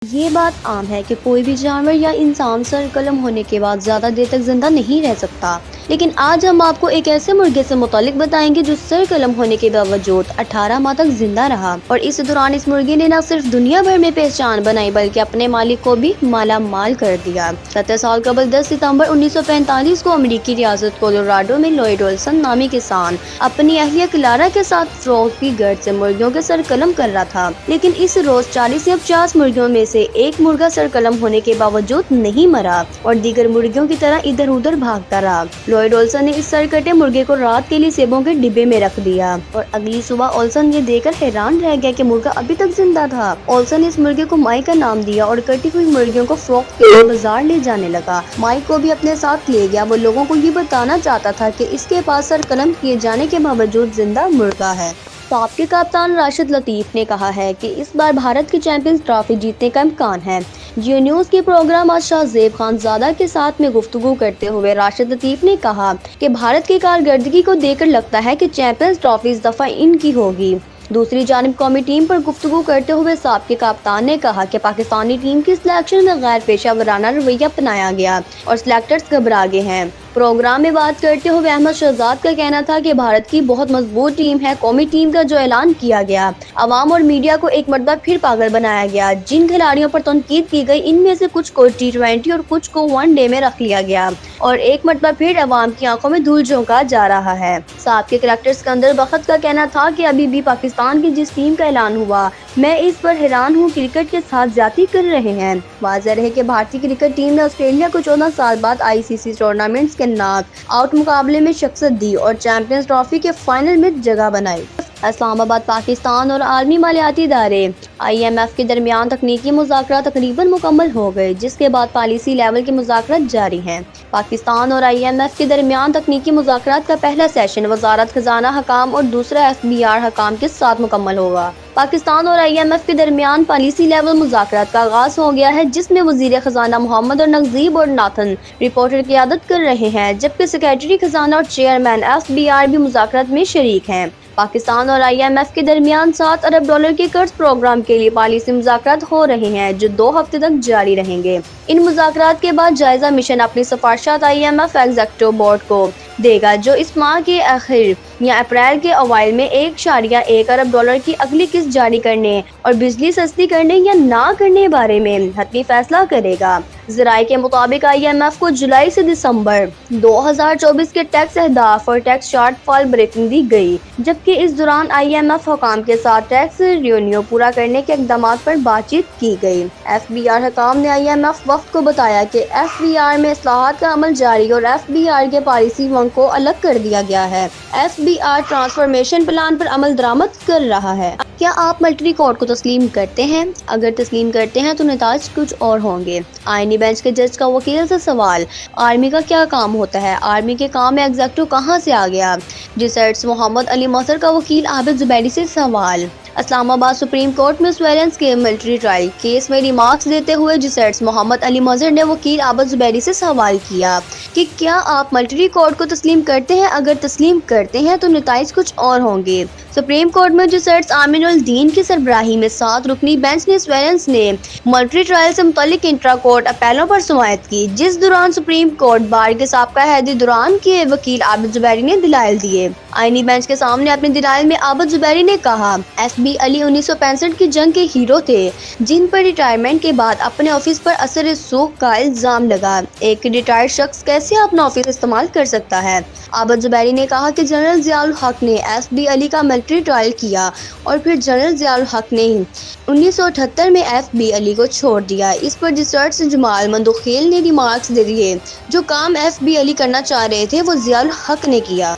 یہ بات عام ہے کہ کوئی بھی جانور یا انسان سر قلم ہونے کے بعد زیادہ دیر تک زندہ نہیں رہ سکتا، لیکن آج ہم آپ کو ایک ایسے مرغے سے متعلق بتائیں گے جو سر قلم ہونے کے باوجود 18 ماہ تک زندہ رہا، اور اس دوران اس مرغے نے نہ صرف دنیا بھر میں پہچان بنائی بلکہ اپنے مالک کو بھی مالا مال کر دیا۔ 70 سال قبل 10 ستمبر 1945 کو امریکی ریاست کولوراڈو میں لوئڈ اولسن نامی کسان اپنی اہلیہ کلارا کے ساتھ فروغ کی گرد سے مرغیوں کے سر قلم کر رہا تھا، لیکن اس روز 40 یا 50 مرغیوں میں سے ایک مرغا سر قلم ہونے کے باوجود نہیں مرا اور دیگر مرغیوں کی طرح ادھر ادھر بھاگتا رہا۔ لوئڈ اولسن نے اس سر کٹے مرغے کو رات کے لیے سیبوں کے ڈبے میں رکھ دیا اور اگلی صبح اولسن یہ دیکھ کر حیران رہ گیا کہ مرغا ابھی تک زندہ تھا۔ اولسن نے اس مرغے کو مائی کا نام دیا اور کٹی ہوئی مرغیوں کو فروخت کے لیے بازار لے جانے لگا۔ مائی کو بھی اپنے ساتھ لے گیا، وہ لوگوں کو یہ بتانا چاہتا تھا کہ اس کے پاس سر قلم کیے جانے کے باوجود زندہ مرغا ہے۔ سابق کپتان راشد لطیف نے کہا ہے کہ اس بار بھارت کی چیمپئنز ٹرافی جیتنے کا امکان ہے۔ جیو نیوز کے پروگرام آج شاہ زیب خان زادہ کے ساتھ میں گفتگو کرتے ہوئے راشد لطیف نے کہا کہ بھارت کی کارکردگی کو دیکھ کر لگتا ہے کہ چیمپئنز ٹرافی اس دفعہ ان کی ہوگی۔ دوسری جانب قومی ٹیم پر گفتگو کرتے ہوئے سابق کپتان نے کہا کہ پاکستانی ٹیم کی سلیکشن میں غیر پیشہ ورانہ رویہ اپنایا گیا اور سلیکٹرز گھبرا گئے ہیں۔ پروگرام میں بات کرتے ہوئے احمد شہزاد کا کہنا تھا کہ بھارت کی بہت مضبوط ٹیم ہے۔ قومی ٹیم کا جو اعلان کیا گیا، عوام اور میڈیا کو ایک مرتبہ پھر پاگل بنایا گیا۔ جن کھلاڑیوں پر تنقید کی گئی ان میں سے کچھ کو T20 اور کچھ کو ون ڈے میں رکھ لیا گیا اور ایک مرتبہ پھر عوام کی آنکھوں میں دھول جھونکا جا رہا ہے۔ سابق کرکٹر سکندر بخت کا کہنا تھا کہ ابھی بھی پاکستان کی جس ٹیم کا اعلان ہوا، میں اس پر حیران ہوں، کرکٹ کے ساتھ زیادتی کر رہے ہیں۔ واضح رہے کہ بھارتی کرکٹ ٹیم نے آسٹریلیا کو 14 سال بعد ICC ٹورنامنٹس کے ناک آؤٹ مقابلے میں شکست دی اور چیمپئنز ٹرافی کے فائنل میں جگہ بنائی۔ اسلام آباد پاکستان اور عالمی مالیاتی ادارے IMF کے درمیان تکنیکی مذاکرات تقریباً مکمل ہو گئے، جس کے بعد پالیسی لیول کے مذاکرات جاری ہیں۔ پاکستان اور IMF کے درمیان تکنیکی مذاکرات کا پہلا سیشن وزارت خزانہ حکام اور دوسرا FBR حکام کے ساتھ مکمل ہوگا۔ پاکستان اور IMF کے درمیان پالیسی لیول مذاکرات کا آغاز ہو گیا ہے، جس میں وزیر خزانہ محمد نقیب اور ناتھن رپورٹر قیادت کر رہے ہیں، جبکہ سیکریٹری خزانہ اور چیئرمین FBR بھی مذاکرات میں شریک ہیں۔ پاکستان اور IMF کے درمیان $7 ارب کے قرض پروگرام کے لیے پالیسی مذاکرات ہو رہے ہیں، جو 2 ہفتے تک جاری رہیں گے۔ ان مذاکرات کے بعد جائزہ مشن اپنی سفارشات IMF ایگزیکٹو بورڈ کو دے گا، جو اس ماہ کے آخر یا اپریل کے اوائل میں $1.1 ارب کی اگلی قسط جاری کرنے اور بجلی سستی کرنے یا نہ کرنے بارے میں حتمی فیصلہ کرے گا۔ ذرائع کے مطابق IMF کو جولائی سے دسمبر 2024 کے ٹیکس اہداف اور ٹیکس شارٹ فال بریفنگ دی گئی، جبکہ اس دوران IMF حکام کے ساتھ ٹیکس ریونیو پورا کرنے کے اقدامات پر بات چیت کی گئی۔ FBR حکام نے IMF وفد کو بتایا کہ FBR میں اصلاحات کا عمل جاری اور FBR کے پالیسی ونگ کو الگ کر دیا گیا ہے۔ FBR ٹرانسفارمیشن پلان پر عمل درآمد کر رہا ہے۔ کیا آپ ملٹری کورٹ کو تسلیم کرتے ہیں؟ اگر تسلیم کرتے ہیں تو نتائج کچھ اور ہوں گے۔ آئینی بینچ کے جج کا وکیل سے سوال، آرمی کا کیا کام ہوتا ہے؟ آرمی کے کام میں ایگزیکٹو کہاں سے آ گیا؟ جسٹس محمد علی مظہر کا وکیل عابد زبیری سے سوال۔ اسلام آباد سپریم کورٹ میں سرویلنس کے ملٹری ٹرائل کیس میں ریمارکس دیتے ہوئے جسٹس محمد علی مظہر نے وکیل عابد زبیری سے سوال کیا کہ کیا آپ ملٹری کورٹ کو تسلیم کرتے ہیں؟ اگر تسلیم کرتے ہیں تو نتائج کچھ اور ہوں گے۔ سپریم کورٹ میں جسٹس آمین الدین کی سربراہی میں 7 رکنی بینچ نے سرویلنس نے ملٹری ٹرائل سے متعلق انٹرا کورٹ اپیلوں پر سماعت کی، جس دوران سپریم کورٹ بار کے سابقہ ہیڈی دوران کے وکیل عابد زبیری نے دلائل دیے۔ آئینی بینچ کے سامنے اپنے دلائل میں عابد زبیری نے کہا، FB علی 1965 کی جنگ کے ہیرو تھے، جن پر ریٹائرمنٹ کے بعد اپنے آفس پر اثر سوگ کا الزام لگا۔ ایک ریٹائرڈ شخص کیسے اپنا آفس استعمال کر سکتا ہے؟ عابد زبیری نے کہا کہ جنرل ضیاء الحق نے FB علی کا ملٹری ٹرائل کیا اور پھر جنرل ضیاء الحق نے 1978 میں FB علی کو چھوڑ دیا۔ اس پر جسٹس جمال مندوخیل نے ریمارکس دے دیے، جو کام FB علی کرنا چاہ رہے تھے وہ ضیاء الحق نے کیا۔